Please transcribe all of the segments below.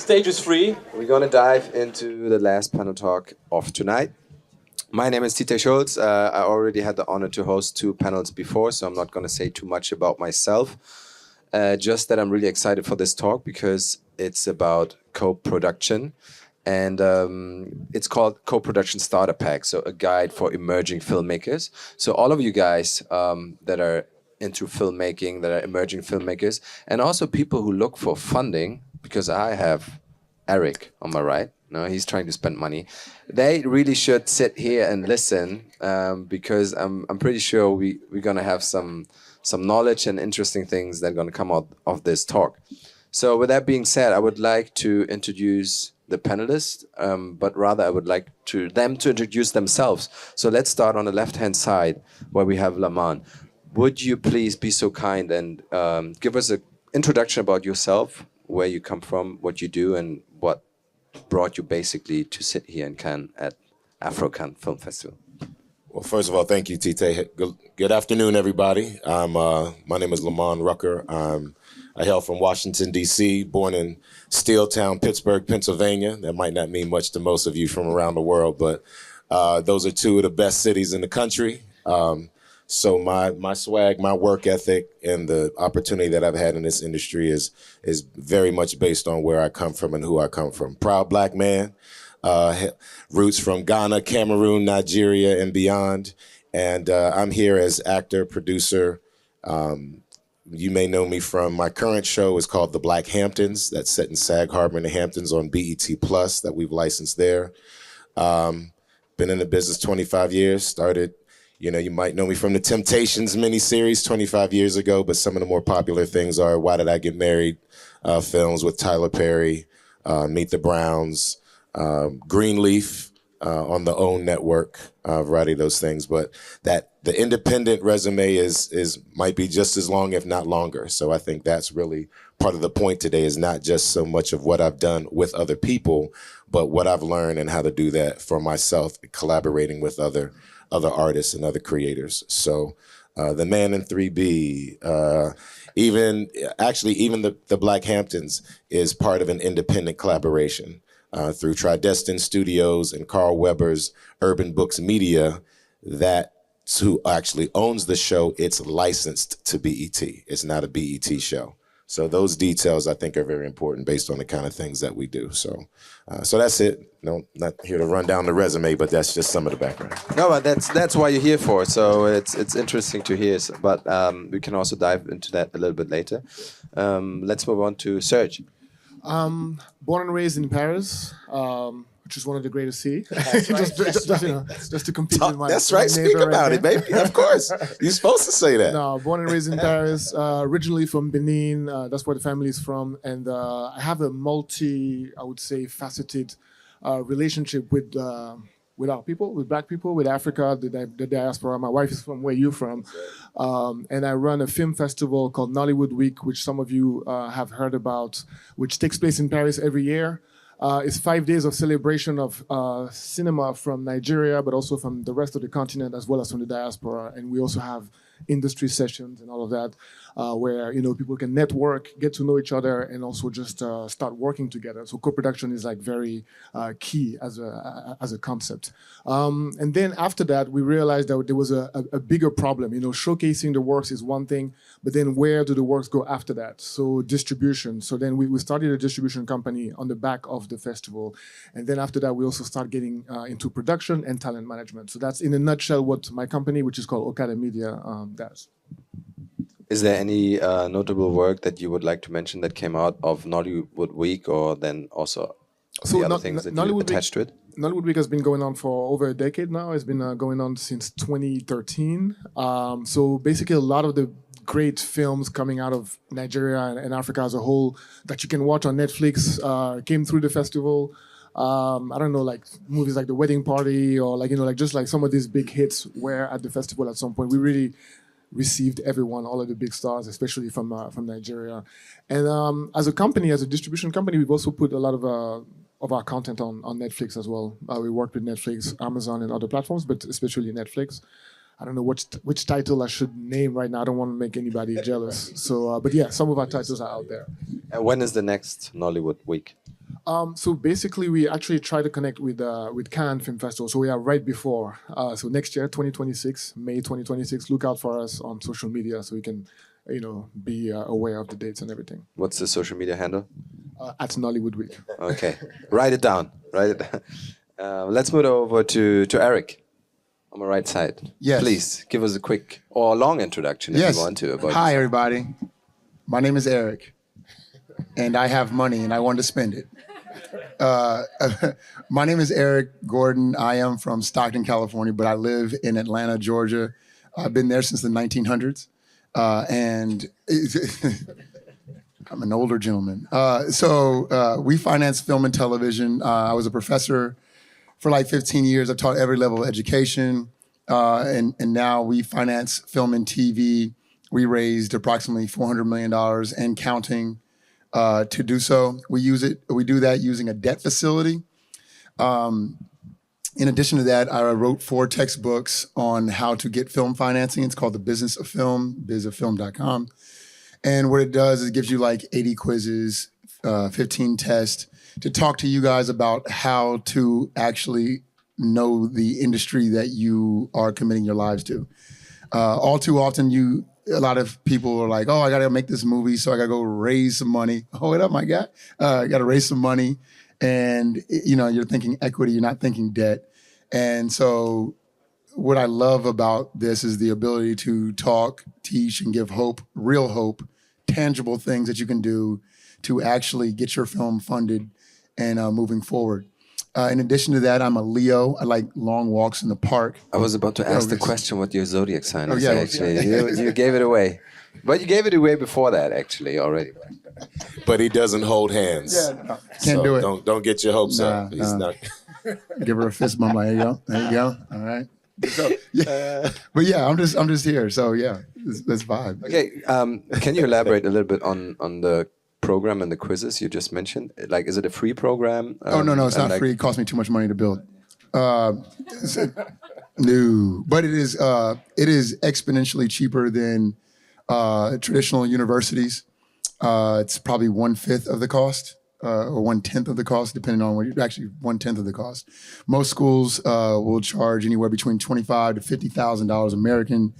Stage is free. We're going to dive into the last panel talk of tonight. My name is Tithey Shulz. I already had the honor to host 2 panels before, so I'm not going to say too much about myself. Just that I'm really excited for this talk because it's about co-production. And it's called Co-Production Starter Pack, so a guide for emerging filmmakers. So all of you guys that are into filmmaking, that are emerging filmmakers, and also people who look for funding, because I have Erik on my right. No, he's trying to spend money. They really should sit here and listen because I'm pretty sure we're gonna have some knowledge and interesting things that are gonna come out of this talk. So with that being said, I would like to introduce the panelists, but rather I would like them to introduce themselves. So let's start on the left-hand side where we have Lamman. Would you please be so kind and give us an introduction about yourself, where you come from, what you do, and what brought you basically to sit here in Cannes at AfroCannes Film Festival? Well, first of all, thank you, Tithey. Good afternoon, everybody. My name is Lamman Rucker. I hail from Washington, D.C., born in Steeltown, Pittsburgh, Pennsylvania. That might not mean much to most of you from around the world, but those are 2 of the best cities in the country. So my swag, my work ethic, and the opportunity that I've had in this industry is very much based on where I come from and who I come from. Proud black man, roots from Ghana, Cameroon, Nigeria, and beyond. And I'm here as actor, producer. You may know me from my current show is called The Black Hamptons. That's set in Sag Harbor in the Hamptons on BET Plus that we've licensed there. Been in the business 25 years, started, you might know me from the Temptations miniseries 25 years ago, but some of the more popular things are Why Did I Get Married? Films with Tyler Perry, Meet the Browns, Greenleaf on the OWN network, a variety of those things. But that the independent resume might be just as long, if not longer. So I think that's really part of the point today, is not just so much of what I've done with other people, but what I've learned and how to do that for myself, collaborating with other artists and other creators. So the man in 3B, even the Black Hamptons is part of an independent collaboration through Tridestin Studios and Carl Weber's Urban Books Media. That's who actually owns the show. It's licensed to BET. It's not a BET show. So those details I think are very important based on the kind of things that we do. So that's it. No, not here to run down the resume, but that's just some of the background. No, but that's why you're here for. So it's interesting to hear. But we can also dive into that a little bit later. Let's move on to Serge. Born and raised in Paris, which is one of the greatest cities. Just to compete with my That's right. Speak about it, baby. Of course. You're supposed to say that. No, born and raised in Paris, originally from Benin. That's where the family is from. And I have a faceted relationship with our people, with black people, with Africa, the diaspora. My wife is from where you're from. And I run a film festival called Nollywood Week, which some of you have heard about, which takes place in Paris every year. It's 5 days of celebration of cinema from Nigeria, but also from the rest of the continent, as well as from the diaspora. And we also have industry sessions and all of that, where people can network, get to know each other, and also just start working together. So co-production is like very key as a concept. And then after that, we realized that there was a bigger problem. Showcasing the works is one thing, but then where do the works go after that? So distribution. So then we started a distribution company on the back of the festival, and then after that, we also start getting into production and talent management. So that's in a nutshell what my company, which is called Okada Media, does. Is there any notable work that you would like to mention that came out of Nollywood Week, or then also the other things that you attached to it? Nollywood Week has been going on for over a decade now. It's been going on since 2013. So basically a lot of the great films coming out of Nigeria and Africa as a whole that you can watch on Netflix came through the festival. I don't know, like movies like The Wedding Party, or just like some of these big hits were at the festival at some point. We really received everyone, all of the big stars, especially from Nigeria. And as a company, as a distribution company, we've also put a lot of our content on Netflix as well. We worked with Netflix, Amazon, and other platforms, but especially Netflix. I don't know which title I should name right now. I don't want to make anybody jealous. So, but yeah, some of our titles are out there. And when is the next Nollywood Week? So basically, we actually try to connect with Cannes Film Festival. So we are right before. So next year, 2026, May 2026. Look out for us on social media so you can, be aware of the dates and everything. What's the social media handle? At Nollywood Week. Okay, write it down. Write it down. Let's move over to Erik on my right side. Yes. Please give us a quick or long introduction if you want to. About Hi, everybody. My name is Erik, and I have money, and I want to spend it. My name is Erik Gordon. I am from Stockton, California, but I live in Atlanta, Georgia. I've been there since the 1900s, and I'm an older gentleman. So we finance film and television. I was a professor for like 15 years. I've taught every level of education, and now we finance film and TV. We raised approximately $400 million and counting to do so. We do that using a debt facility. In addition to that, I wrote 4 textbooks on how to get film financing. It's called The Business of Film, bizoffilm.com. And what it does is it gives you like 80 quizzes, 15 tests to talk to you guys about how to actually know the industry that you are committing your lives to. All too often, a lot of people are like, oh, I got to make this movie, so I got to go raise some money. Oh, what up, my guy? I got to raise some money. And, you're thinking equity, you're not thinking debt. And so what I love about this is the ability to talk, teach, and give hope, real hope, tangible things that you can do to actually get your film funded and moving forward. In addition to that, I'm a Leo. I like long walks in the park. I was about to ask the question what your zodiac sign is, yeah, actually. You gave it away. But you gave it away before that, actually, already. But he doesn't hold hands. Yeah, no, can't do it. Don't get your hopes up. He's not. Give her a fist bump. Like, there you go. There you go. All right. So, yeah. But yeah, I'm just here. So yeah, let's vibe. Okay. Can you elaborate a little bit on the program and the quizzes you just mentioned? Like, is it a free program? Oh no, it's not free. It cost me too much money to build. No, but it is exponentially cheaper than traditional universities. It's probably 1/5 of the cost, or 1/10 of the cost, depending on what. Actually, 1/10 of the cost. Most schools will charge anywhere between $25,000 to $50,000 American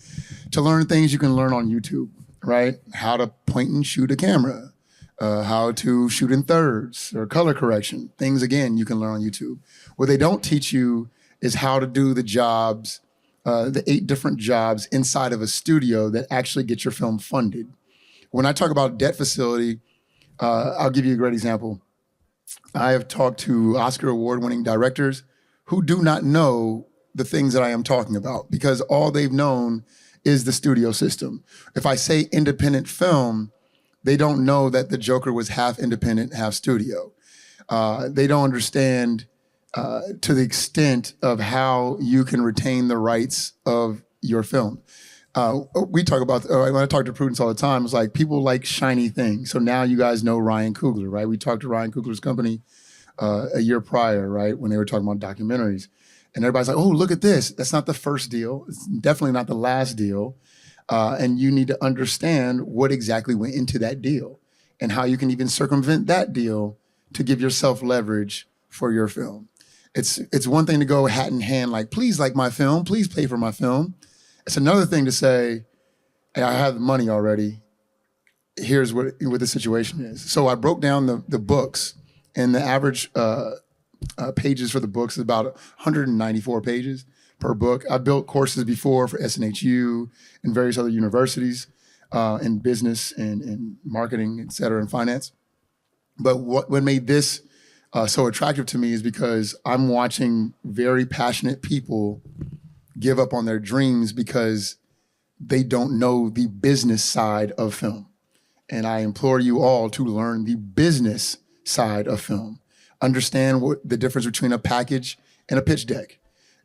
to learn things you can learn on YouTube. Right? How to point and shoot a camera. How to shoot in thirds or color correction. Things, again, you can learn on YouTube. What they don't teach you is how to do the jobs, the 8 different jobs inside of a studio that actually get your film funded. When I talk about debt facility, I'll give you a great example. I have talked to Oscar award-winning directors who do not know the things that I am talking about because all they've known is the studio system. If I say independent film, they don't know that the Joker was half independent, half studio. They don't understand to the extent of how you can retain the rights of your film. We talk about, when I talk to Prudence all the time, it's like people like shiny things. So now you guys know Ryan Coogler, right? We talked to Ryan Coogler's company a year prior, right? When they were talking about documentaries. And everybody's like, oh, look at this. That's not the first deal. It's definitely not the last deal. And you need to understand what exactly went into that deal and how you can even circumvent that deal to give yourself leverage for your film. It's one thing to go hat in hand, like, please like my film, please pay for my film. It's another thing to say, hey, I have the money already. Here's what the situation is. So I broke down the books, and the average pages for the books is about 194 pages per book. I built courses before for SNHU and various other universities in business and marketing, et cetera, and finance. But what made this so attractive to me is because I'm watching very passionate people give up on their dreams because they don't know the business side of film. And I implore you all to learn the business side of film. Understand what the difference between a package and a pitch deck.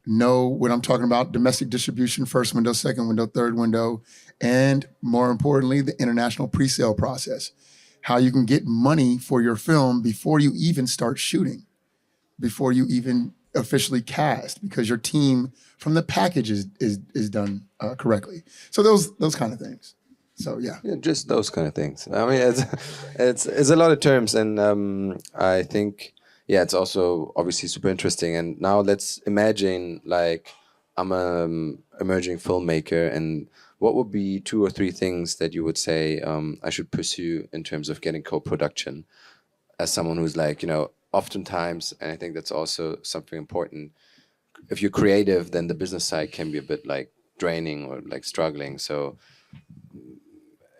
Know what I'm talking about, domestic distribution, first window, second window, third window, and more importantly, the international pre-sale process. How you can get money for your film before you even start shooting, before you even officially cast, because your team from the package is done correctly. So those kind of things. So yeah. Yeah, just those kind of things. I mean, it's a lot of terms, and I think it's also obviously super interesting. And now let's imagine like I'm a emerging filmmaker, and what would be 2 or 3 things that you would say I should pursue in terms of getting co-production as someone who's like, oftentimes, and I think that's also something important. If you're creative, then the business side can be a bit like draining or like struggling. So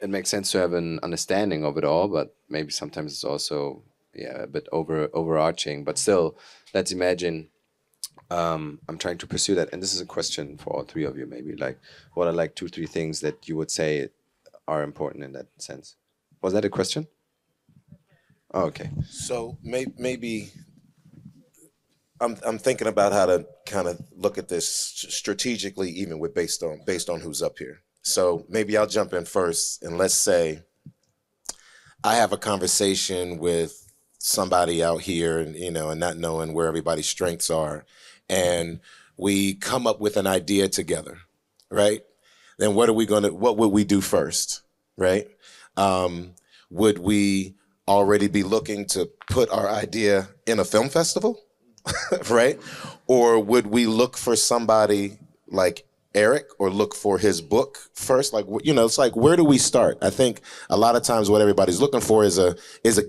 it makes sense to have an understanding of it all, but maybe sometimes it's also a bit overarching. But still, let's imagine I'm trying to pursue that, and this is a question for all 3 of you. Maybe like, what are like 2, 3 things that you would say are important in that sense? Was that a question? Oh, okay. So maybe I'm thinking about how to kind of look at this strategically, even with based on who's up here. So maybe I'll jump in first, and let's say I have a conversation with somebody out here, and and not knowing where everybody's strengths are, and we come up with an idea together, right? Then what would we do first, right? Would we already be looking to put our idea in a film festival, right? Or would we look for somebody like Erik, or look for his book first? Like, it's like, where do we start? I think a lot of times what everybody's looking for is a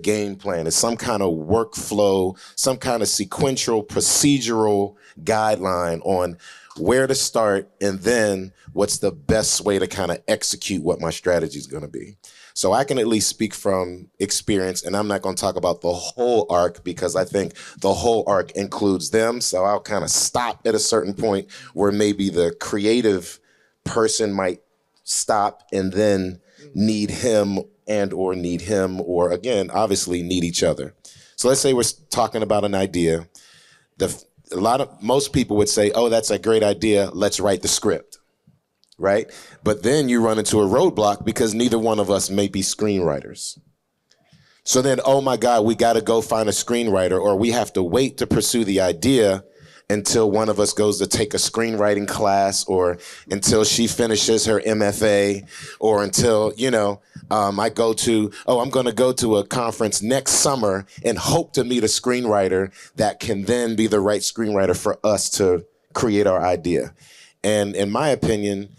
game plan, is some kind of workflow, some kind of sequential, procedural guideline on where to start, and then what's the best way to kind of execute what my strategy is going to be. So I can at least speak from experience, and I'm not going to talk about the whole arc because I think the whole arc includes them. So I'll kind of stop at a certain point where maybe the creative person might stop and then need him or again, obviously need each other. So let's say we're talking about an idea. Most people would say, oh, that's a great idea. Let's write the script. Right? But then you run into a roadblock because neither one of us may be screenwriters. So then, oh my God, we got to go find a screenwriter, or we have to wait to pursue the idea until one of us goes to take a screenwriting class, or until she finishes her MFA, or until, I'm going to go to a conference next summer and hope to meet a screenwriter that can then be the right screenwriter for us to create our idea. And in my opinion,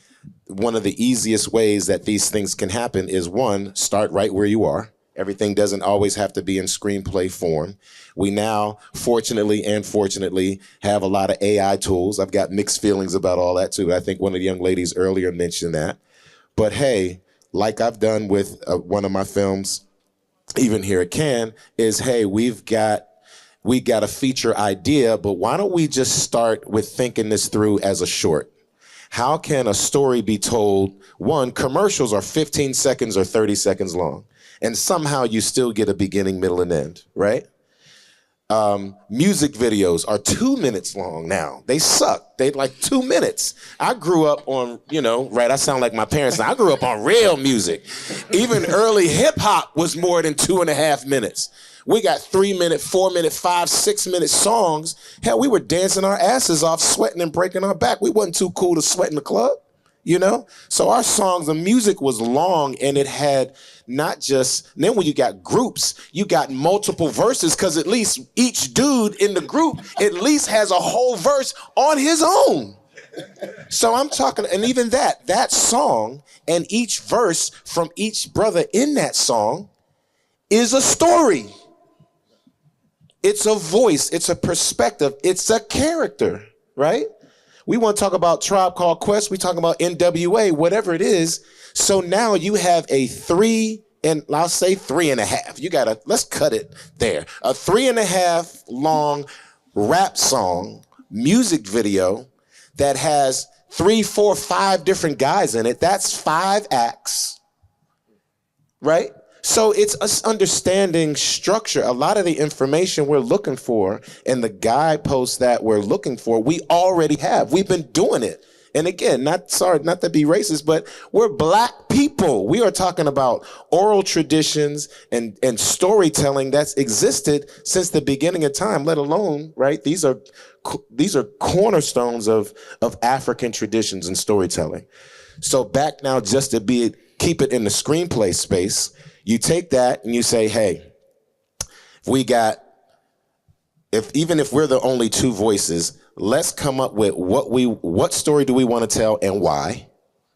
one of the easiest ways that these things can happen is, 1, start right where you are. Everything doesn't always have to be in screenplay form. We now, fortunately and unfortunately, have a lot of AI tools. I've got mixed feelings about all that too. I think one of the young ladies earlier mentioned that. But hey, like I've done with one of my films, even here at Cannes, is, hey, we got a feature idea, but why don't we just start with thinking this through as a short? How can a story be told? 1, commercials are 15 seconds or 30 seconds long, and somehow you still get a beginning, middle, and end, right? Music videos are 2 minutes long now. They suck. They like 2 minutes. I grew up on, right, I sound like my parents. I grew up on real music. Even early hip hop was more than 2.5 minutes. We got 3-minute, 4-minute, 5, 6-minute songs. Hell, we were dancing our asses off, sweating and breaking our back. We wasn't too cool to sweat in the club, So our songs, the music was long, and it had not just, then when you got groups, you got multiple verses, because at least each dude in the group at least has a whole verse on his own. So I'm talking, and even that song and each verse from each brother in that song is a story. It's a voice, it's a perspective, it's a character, right? We want to talk about Tribe Called Quest, we talk about NWA, whatever it is. So now you have a 3.5. Let's cut it there. A 3.5 long rap song, music video that has 3, 4, 5 different guys in it. That's 5 acts, right? So it's us understanding structure. A lot of the information we're looking for and the guideposts that we're looking for, we already have. We've been doing it. And again, not to be racist, but we're Black people. We are talking about oral traditions and storytelling that's existed since the beginning of time, let alone, right? These are cornerstones of African traditions and storytelling. So back now, just to be keep it in the screenplay space, you take that and you say, hey, even if we're the only two voices, let's come up with what story do we want to tell and why.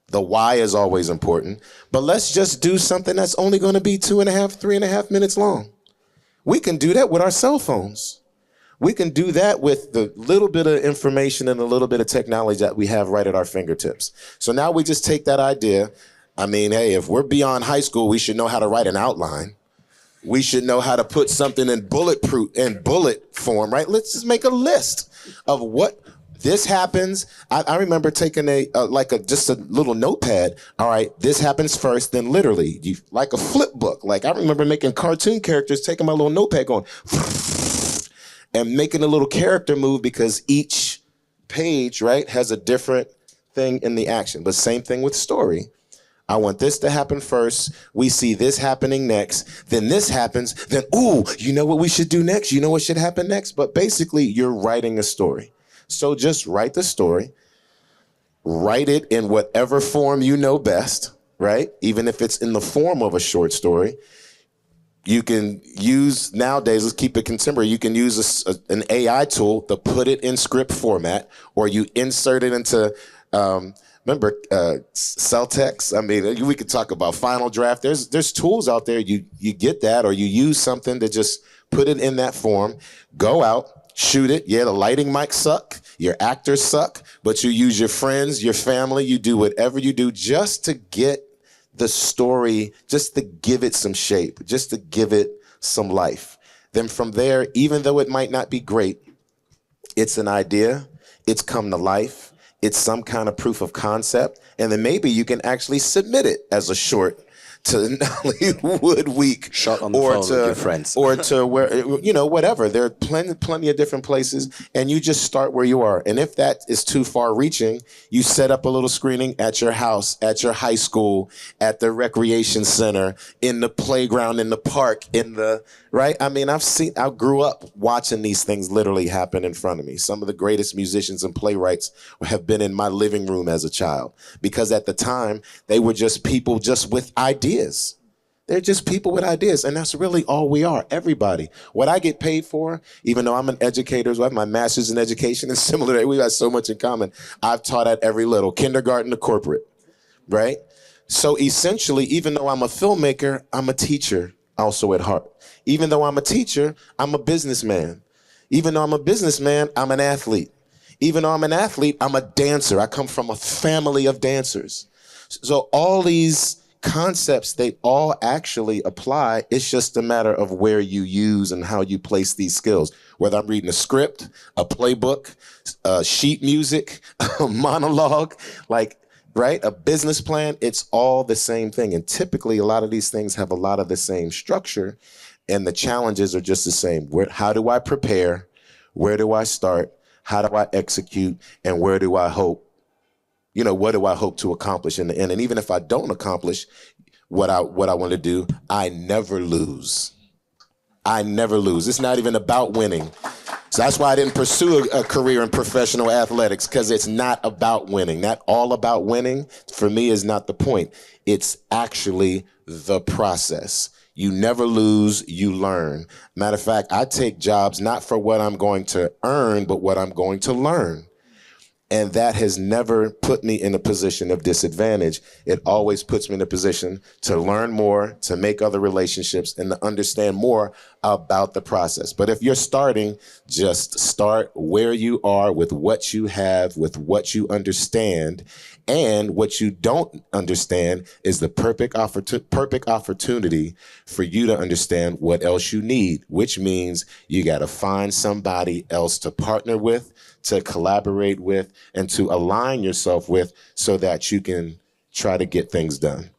The why is always important, but let's just do something that's only going to be 2.5, 3.5 minutes long. We can do that with our cell phones. We can do that with the little bit of information and a little bit of technology that we have right at our fingertips. So now we just take that idea. I mean, hey, if we're beyond high school, we should know how to write an outline. We should know how to put something in bullet form, right? Let's just make a list of what this happens. I remember taking just a little notepad. All right, this happens first, then literally, like a flip book. Like I remember making cartoon characters, taking my little notepad going, and making a little character move because each page, right, has a different thing in the action. But same thing with story. I want this to happen first. We see this happening next. Then this happens. Then, ooh, you know what we should do next? You know what should happen next? But basically, you're writing a story. So just write the story. Write it in whatever form you know best, right? Even if it's in the form of a short story. You can use, nowadays, let's keep it contemporary, you can use an AI tool to put it in script format, or you insert it into, remember Celtex? I mean, we could talk about Final Draft. There's tools out there, you get that, or you use something to just put it in that form, go out, shoot it. Yeah, the lighting might suck, your actors suck, but you use your friends, your family, you do whatever you do just to get the story, just to give it some shape, just to give it some life. Then from there, even though it might not be great, it's an idea, it's come to life, it's some kind of proof of concept, and then maybe you can actually submit it as a short to Hollywood Week, shot on the phone with your friends, or to where, whatever. There are plenty of different places, and you just start where you are. And if that is too far-reaching, you set up a little screening at your house, at your high school, at the recreation center, in the playground, in the park, right? I mean, I grew up watching these things literally happen in front of me. Some of the greatest musicians and playwrights have been in my living room as a child, because at the time, they were just people just with ideas. They're just people with ideas, and that's really all we are, everybody. What I get paid for, even though I'm an educator, I have my master's in education, and similar, we got so much in common. I've taught at every little, kindergarten to corporate, right? So essentially, even though I'm a filmmaker, I'm a teacher also at heart. Even though I'm a teacher, I'm a businessman. Even though I'm a businessman, I'm an athlete. Even though I'm an athlete, I'm a dancer. I come from a family of dancers. So all these concepts, they all actually apply. It's just a matter of where you use and how you place these skills. Whether I'm reading a script, a playbook, sheet music, a monologue, right? A business plan, it's all the same thing. And typically, a lot of these things have a lot of the same structure, and the challenges are just the same. How do I prepare? Where do I start? How do I execute? And where do I hope? What do I hope to accomplish in the end? And even if I don't accomplish what I want to do, I never lose. I never lose. It's not even about winning. So that's why I didn't pursue a career in professional athletics, because it's not about winning. Not all about winning, for me, is not the point. It's actually the process. You never lose, you learn. Matter of fact, I take jobs not for what I'm going to earn, but what I'm going to learn. And that has never put me in a position of disadvantage. It always puts me in a position to learn more, to make other relationships, and to understand more about the process. But if you're starting, just start where you are with what you have, with what you understand. And what you don't understand is the perfect opportunity for you to understand what else you need, which means you got to find somebody else to partner with, to collaborate with, and to align yourself with, so that you can try to get things done.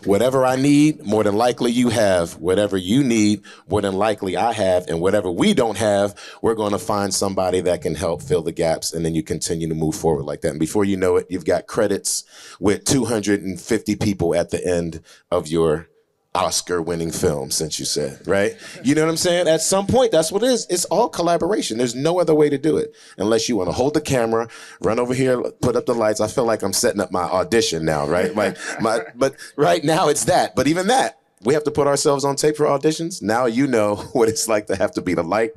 Whatever I need, more than likely you have. Whatever you need, more than likely I have. And whatever we don't have, we're going to find somebody that can help fill the gaps. And then you continue to move forward like that. And before you know it, you've got credits with 250 people at the end of your Oscar-winning film, since you said, right? You know what I'm saying? At some point, that's what it is. It's all collaboration. There's no other way to do it unless you want to hold the camera, run over here, put up the lights. I feel like I'm setting up my audition now, right? But right now it's that. But even that, we have to put ourselves on tape for auditions. Now you know what it's like to have to be the light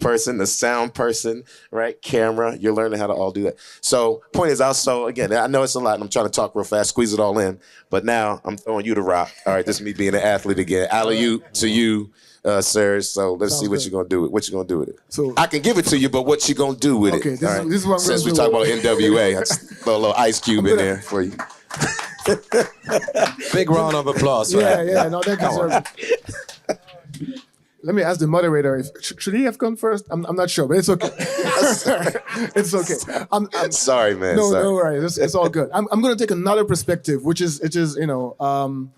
person, the sound person, right? Camera. You're learning how to all do that. So point is, again, I know it's a lot and I'm trying to talk real fast, squeeze it all in. But now I'm throwing you the rock. All right, this is me being an athlete again. Alley-oop to you, Serge. So let's see what you're going to do with it. What you going to do with it? So I can give it to you, but what you going to do with it? Okay, this is what I'm Since we talk about NWA, I just throw a little ice cube in there for you. Big round of applause. Right? Yeah. No, that deserves. Let me ask the moderator. Should he have gone first? I'm not sure, but it's okay. It's okay. I'm sorry, man. No, sorry. no worries. It's all good. I'm going to take another perspective, which is, I'm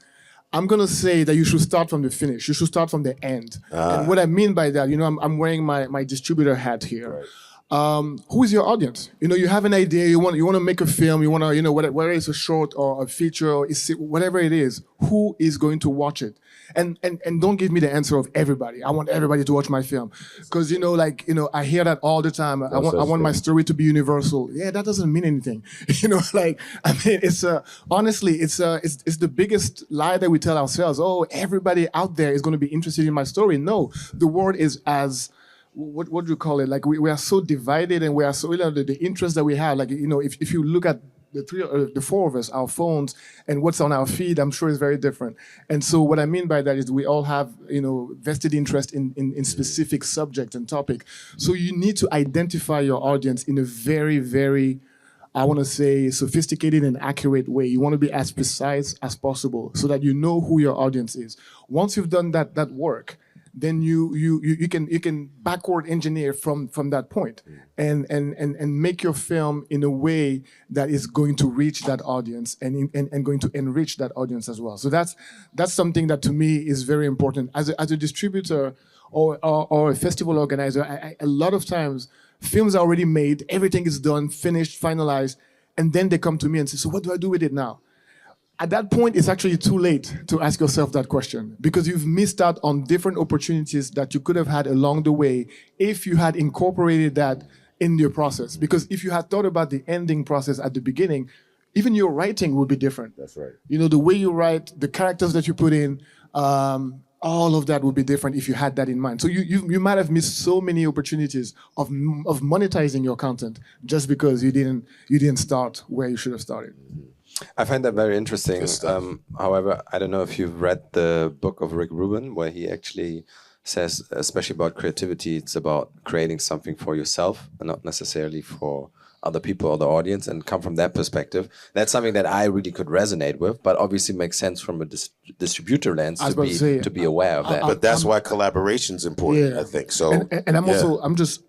going to say that you should start from the finish. You should start from the end. And what I mean by that, I'm wearing my distributor hat here. Right. Who is your audience? You have an idea. You want to make a film. You want to, whether it's a short or a feature or whatever it is. Who is going to watch it? And don't give me the answer of everybody. I want everybody to watch my film, because I hear that all the time. I want my story to be universal. Yeah, that doesn't mean anything. It's honestly, it's the biggest lie that we tell ourselves. Oh, everybody out there is going to be interested in my story. No, the world is as what do you call it? Like we are so divided, and we are so the interest that we have. If you look at the four of us, our phones and what's on our feed, I'm sure is very different. And so what I mean by that is we all have vested interest in specific subject and topic. So you need to identify your audience in a very, very, I want to say, sophisticated and accurate way. You want to be as precise as possible so that you know who your audience is. Once you've done that work, then you can backward engineer from that point and make your film in a way that is going to reach that audience and going to enrich that audience as well. So that's something that to me is very important. As a distributor or a festival organizer, a lot of times films are already made, everything is done, finished, finalized, and then they come to me and say, so what do I do with it now? At that point, it's actually too late to ask yourself that question, because you've missed out on different opportunities that you could have had along the way if you had incorporated that in your process. Because if you had thought about the ending process at the beginning, even your writing would be different. That's right. The way you write, the characters that you put in, all of that would be different if you had that in mind. So you might have missed so many opportunities of monetizing your content just because you didn't start where you should have started. Mm-hmm. I find that very interesting. However, I don't know if you've read the book of Rick Rubin, where he actually says, especially about creativity, it's about creating something for yourself and not necessarily for other people or the audience, and come from that perspective. That's something that I really could resonate with, but obviously makes sense from a distributor lens to be aware of that. But that's why collaboration's important, I think. So, and I'm just,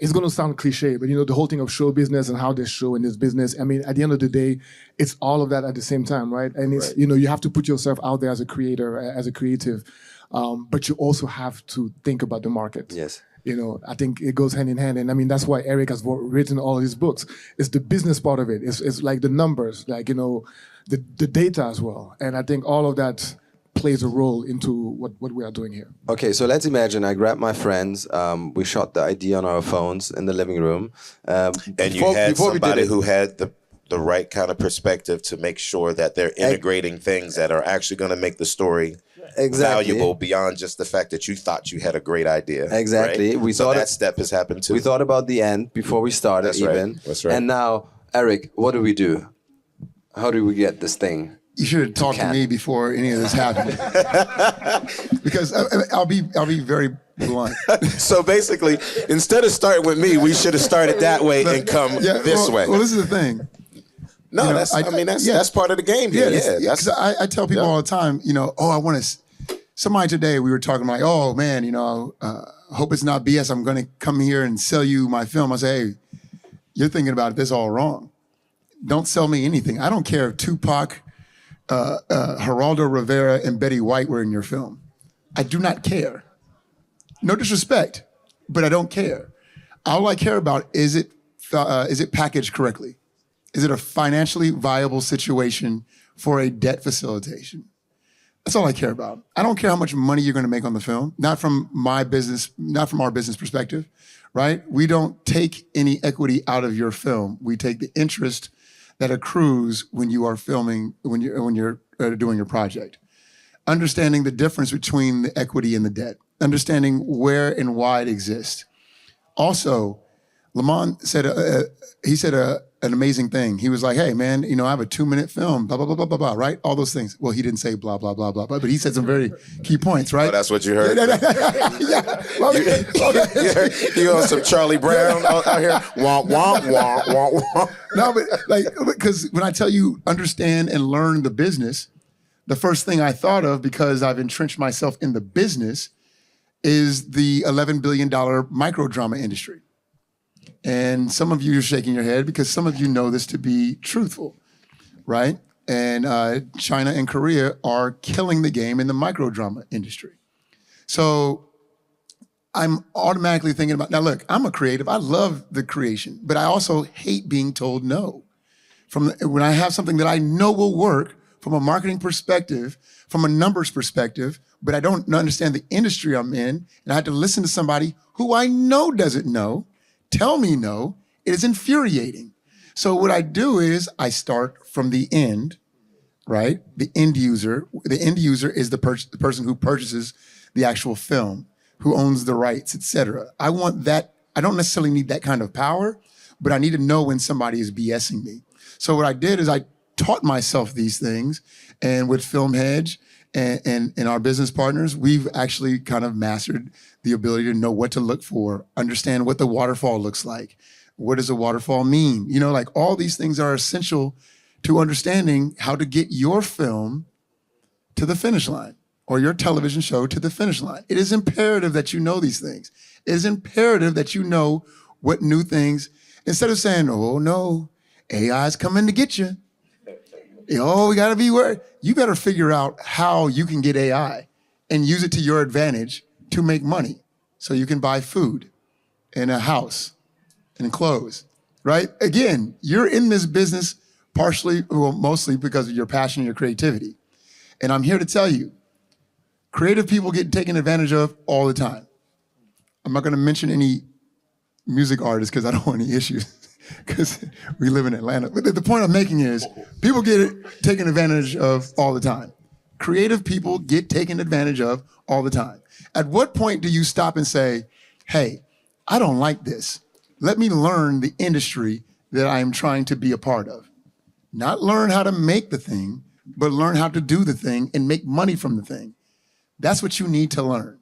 it's going to sound cliche, but the whole thing of show business and how they show in this business, I mean, at the end of the day, it's all of that at the same time, right? And it's, you have to put yourself out there as a creator, as a creative, but you also have to think about the market. Yes. I think it goes hand in hand. And I mean, that's why Erik has written all of his books. It's the business part of it. It's like the numbers, like, the data as well. And I think all of that plays a role into what we are doing here. Okay, so let's imagine I grabbed my friends, we shot the idea on our phones in the living room. And you had somebody who had the right kind of perspective to make sure that they're integrating things that are actually going to make the story valuable beyond just the fact that you thought you had a great idea. Exactly. Right? So that step has happened too. We thought about the end before we started. That's right. That's right. And now, Erik, what do we do? How do we get this thing? You should have talked to me before any of this happened, because I'll be very blunt. So basically, instead of starting with me, we should have started that way and come this way. Well, this is the thing. No, that's part of the game here. Because I tell people all the time, I want to. Somebody today we were talking like, oh man, hope it's not BS. I'm going to come here and sell you my film. I say, hey, you're thinking about this all wrong. Don't sell me anything. I don't care if Tupac, Geraldo Rivera and Betty White were in your film. I do not care. No disrespect, but I don't care. All I care about is it packaged correctly? Is it a financially viable situation for a debt facilitation? That's all I care about. I don't care how much money you're going to make on the film, not from my business, not from our business perspective, right? We don't take any equity out of your film. We take the interest that accrues when you are filming, when you're doing your project. Understanding the difference between the equity and the debt, understanding where and why it exists. Also, Lamman said, an amazing thing. He was like, hey, man, you know, I have a 2-minute film, blah, blah, blah, blah, blah, blah, right? All those things. Well, he didn't say blah, blah, blah, blah, blah, but he said some very key points, right? Oh, that's what you heard? Yeah. You on some Charlie Brown out here? Womp, womp, womp, womp, womp. No, but like, because when I tell you understand and learn the business, the first thing I thought of, because I've entrenched myself in the business, is the $11 billion microdrama industry. And some of you are shaking your head because some of you know this to be truthful, right? And China and Korea are killing the game in the microdrama industry. So I'm automatically thinking about, now look, I'm a creative. I love the creation, but I also hate being told no. When I have something that I know will work from a marketing perspective, from a numbers perspective, but I don't understand the industry I'm in, and I have to listen to somebody who I know doesn't know, tell me no, it is infuriating. So what I do is I start from the end, right? The end user. The end user is the person who purchases the actual film, who owns the rights, et cetera. I want that. I don't necessarily need that kind of power, but I need to know when somebody is BSing me. So what I did is I taught myself these things, and with Film Hedge and our business partners, we've actually kind of mastered the ability to know what to look for, understand what the waterfall looks like. What does a waterfall mean? You know, like all these things are essential to understanding how to get your film to the finish line or your television show to the finish line. It is imperative that you know these things. It is imperative that you know what new things, instead of saying, oh no, AI is coming to get you. Oh, we gotta be worried. You better figure out how you can get AI and use it to your advantage to make money so you can buy food and a house and clothes, right? Again, you're in this business partially, well, mostly because of your passion and your creativity. And I'm here to tell you, creative people get taken advantage of all the time. I'm not gonna mention any music artists because I don't want any issues. Because we live in Atlanta. But the point I'm making is people get taken advantage of all the time. Creative people get taken advantage of all the time. At what point do you stop and say, hey, I don't like this. Let me learn the industry that I am trying to be a part of. Not learn how to make the thing, but learn how to do the thing and make money from the thing. That's what you need to learn.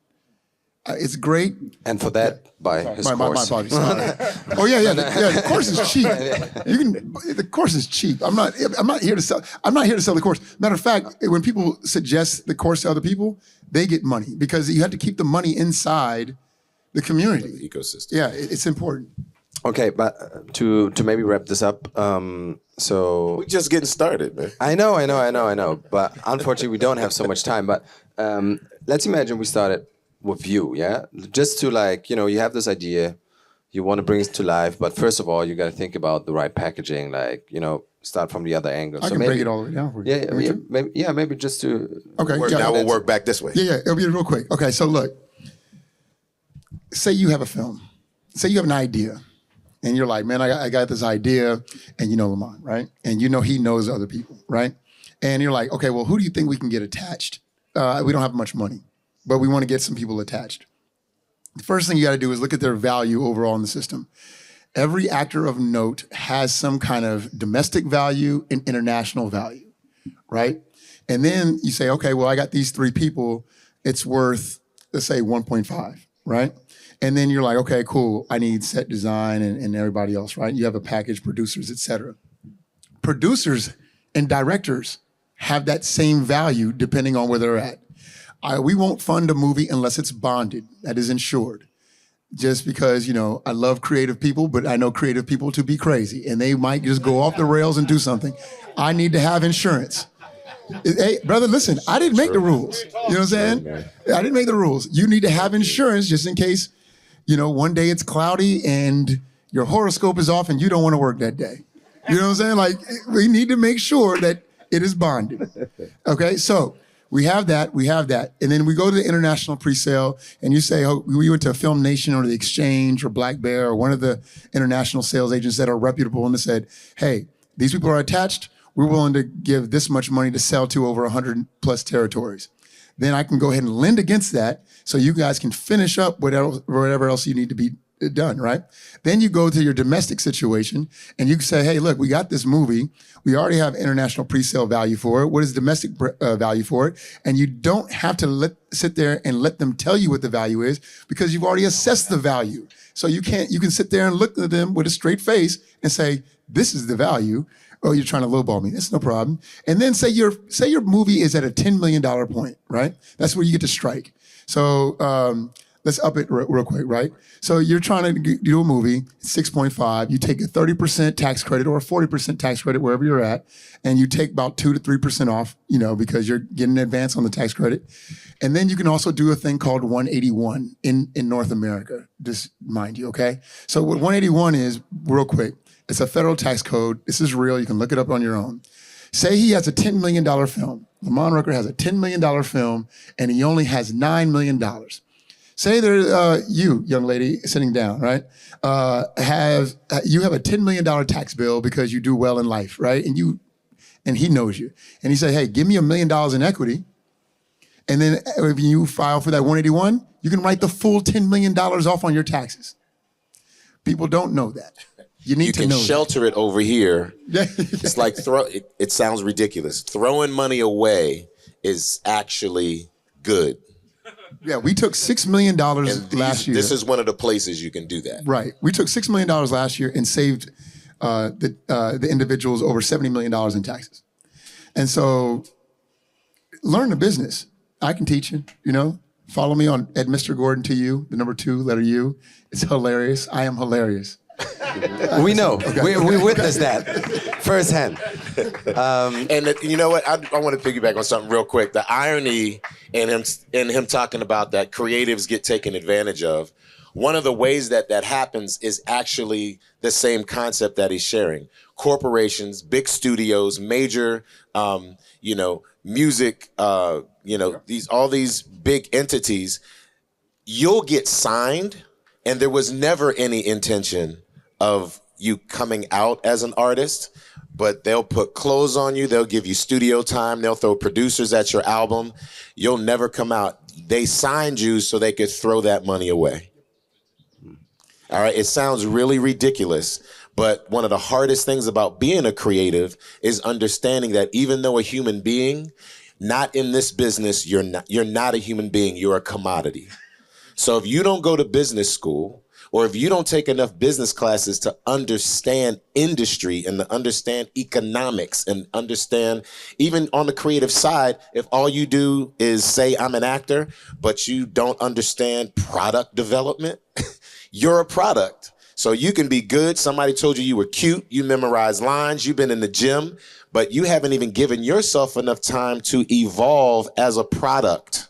It's great. And for that, buy his my course. apologies. Oh yeah. The course is cheap. The course is cheap. I'm not here to sell. I'm not here to sell the course. Matter of fact, when people suggest the course to other people, they get money because you have to keep the money inside the community, The ecosystem. Yeah, it's important. Okay, but to maybe wrap this up. So We're just getting started, man. I know. But unfortunately, we don't have so much time. But let's imagine we started with you, yeah? Just to like, you know, you have this idea, you want to bring it to life, but first of all, you got to think about the right packaging, like, you know, start from the other angle. I can break it all the way down for you. Maybe just to... Okay. Now we'll work back this way. Yeah, it'll be real quick. Okay, so look, say you have a film. Say you have an idea, and you're like, man, I got this idea, and you know Lamman, right? And you know he knows other people, right? And you're like, okay, well, who do you think we can get attached? We don't have much money, but we want to get some people attached. The first thing you got to do is look at their value overall in the system. Every actor of note has some kind of domestic value and international value, right? And then you say, okay, well, I got these 3 people. It's worth, let's say 1.5, right? And then you're like, okay, cool. I need set design and everybody else, right? You have a package, producers, et cetera. Producers and directors have that same value depending on where they're at. We won't fund a movie unless it's bonded, that is insured. Just because, you know, I love creative people, but I know creative people to be crazy and they might just go off the rails and do something. I need to have insurance. Hey, brother, listen, I didn't make the rules. You know what I'm saying? I didn't make the rules. You need to have insurance just in case, you know, one day it's cloudy and your horoscope is off and you don't want to work that day. You know what I'm saying? Like, we need to make sure that it is bonded. Okay, so we have that. And then we go to the international pre-sale and you say, oh, we went to Film Nation or the Exchange or Black Bear or one of the international sales agents that are reputable and they said, hey, these people are attached. We're willing to give this much money to sell to over 100 plus territories. Then I can go ahead and lend against that so you guys can finish up whatever else you need to be done, right? Then you go to your domestic situation and you say, hey, look, we got this movie. We already have international pre-sale value for it. What is domestic value for it? And you don't have to sit there and let them tell you what the value is because you've already assessed the value. So you can sit there and look at them with a straight face and say, this is the value. Oh, you're trying to lowball me. That's no problem. And then say your movie is at a $10 million point, right? That's where you get to strike. So, let's up it real quick, right? So you're trying to do a movie, 6.5. You take a 30% tax credit or a 40% tax credit, wherever you're at, and you take about 2 to 3% off, because you're getting an advance on the tax credit. And then you can also do a thing called 181 in North America, just mind you, okay? So what 181 is, real quick, it's a federal tax code. This is real. You can look it up on your own. Say he has a $10 million film. Lamman Rucker has a $10 million film, and he only has $9 million. Say there, you, young lady, sitting down, right, you have a $10 million tax bill because you do well in life, right? And he knows you. And he say, hey, give me $1 million in equity. And then if you file for that 181, you can write the full $10 million off on your taxes. People don't know that. You need to know. You can shelter it over here. It's like it sounds ridiculous. Throwing money away is actually good. Yeah, we took $6 million last year. This is one of the places you can do that. Right. We took $6 million last year and saved the individuals over $70 million in taxes. And so learn the business. I can teach you, Follow me on Mr. Gordon to you, the number 2, letter U. It's hilarious. I am hilarious. We know. Okay. We witnessed that firsthand. And you know what? I want to piggyback on something real quick. The irony in him talking about that creatives get taken advantage of. One of the ways that happens is actually the same concept that he's sharing. Corporations, big studios, major, music, all these big entities. You'll get signed, and there was never any intention of you coming out as an artist, but they'll put clothes on you, they'll give you studio time, they'll throw producers at your album. You'll never come out. They signed you so they could throw that money away. All right, it sounds really ridiculous, but one of the hardest things about being a creative is understanding that even though a human being, not in this business, you're not a human being, you're a commodity. So if you don't go to business school, or if you don't take enough business classes to understand industry and to understand economics and understand, even on the creative side, if all you do is say, I'm an actor, but you don't understand product development, you're a product. So you can be good. Somebody told you were cute. You memorize lines. You've been in the gym, but you haven't even given yourself enough time to evolve as a product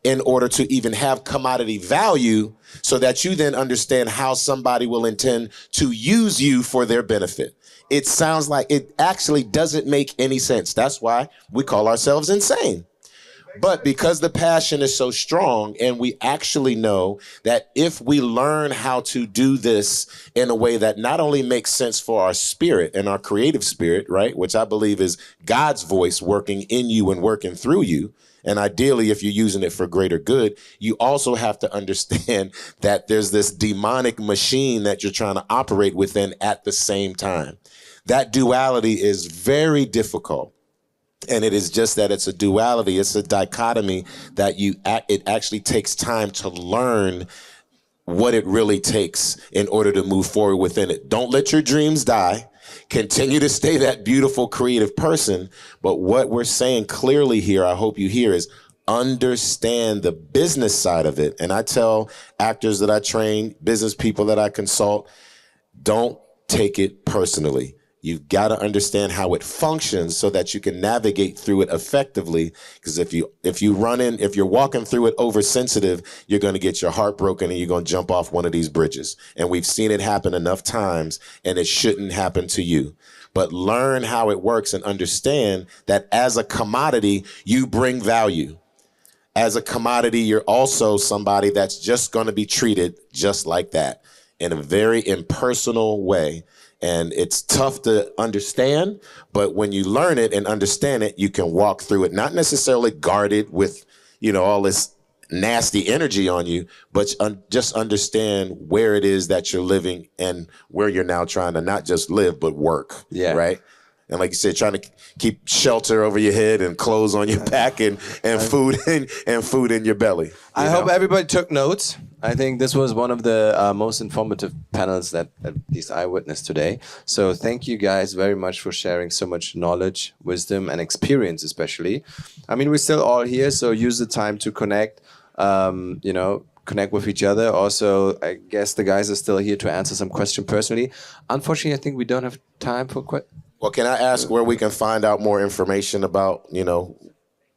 in order to even have commodity value so that you then understand how somebody will intend to use you for their benefit. It sounds like it actually doesn't make any sense. That's why we call ourselves insane. But because the passion is so strong and we actually know that if we learn how to do this in a way that not only makes sense for our spirit and our creative spirit, right, which I believe is God's voice working in you and working through you, and ideally, if you're using it for greater good, you also have to understand that there's this demonic machine that you're trying to operate within at the same time. That duality is very difficult. And it is just that it's a duality. It's a dichotomy that it actually takes time to learn what it really takes in order to move forward within it. Don't let your dreams die. Continue to stay that beautiful, creative person. But what we're saying clearly here, I hope you hear, is understand the business side of it. And I tell actors that I train, business people that I consult, don't take it personally. You've got to understand how it functions so that you can navigate through it effectively. Because if you're walking through it oversensitive, you're going to get your heart broken and you're going to jump off one of these bridges. And we've seen it happen enough times, and it shouldn't happen to you. But learn how it works and understand that as a commodity, you bring value. As a commodity, you're also somebody that's just going to be treated just like that in a very impersonal way. And it's tough to understand, but when you learn it and understand it, you can walk through it, not necessarily guarded with, all this nasty energy on you, but just understand where it is that you're living and where you're now trying to not just live, but work. Yeah. Right? And like you said, trying to keep shelter over your head and clothes on your back and food in your belly. I hope everybody took notes. I think this was one of the most informative panels that at least I witnessed today. So thank you guys very much for sharing so much knowledge, wisdom, and experience especially. I mean, we're still all here, so use the time to connect, connect with each other. Also, I guess the guys are still here to answer some questions personally. Unfortunately, I think we don't have time for questions. Well, can I ask where we can find out more information about,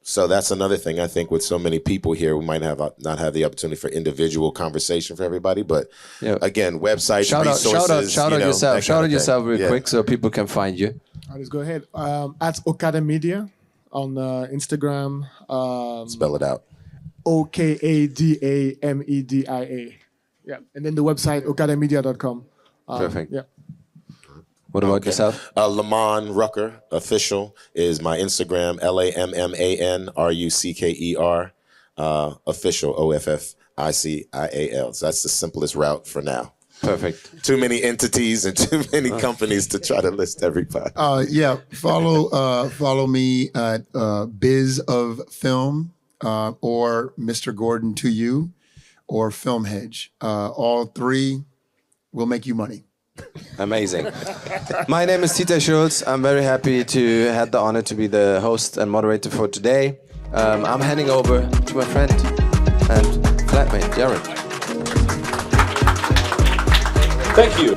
so that's another thing. I think with so many people here, we might not have the opportunity for individual conversation for everybody. But again, websites, resources. Shout out yourself. Shout out yourself real quick so people can find you. Let's go ahead. At Okada Media on Instagram. Spell it out. OKADAMEDIA. Yeah. And then the website, okadamedia.com. Perfect. Yeah. What about yourself? Lamman Rucker official is my Instagram. LAMMANRUCKER official. OFFICIAL. So that's the simplest route for now. Perfect. Too many entities and too many companies to try to list everybody. Follow me at Biz of Film or Mr. Gordon to you or Film Hedge. All three will make you money. Amazing. My name is Tithey Shulz. I'm very happy to have the honor to be the host and moderator for today. I'm handing over to my friend and flatmate, Jared. Thank you.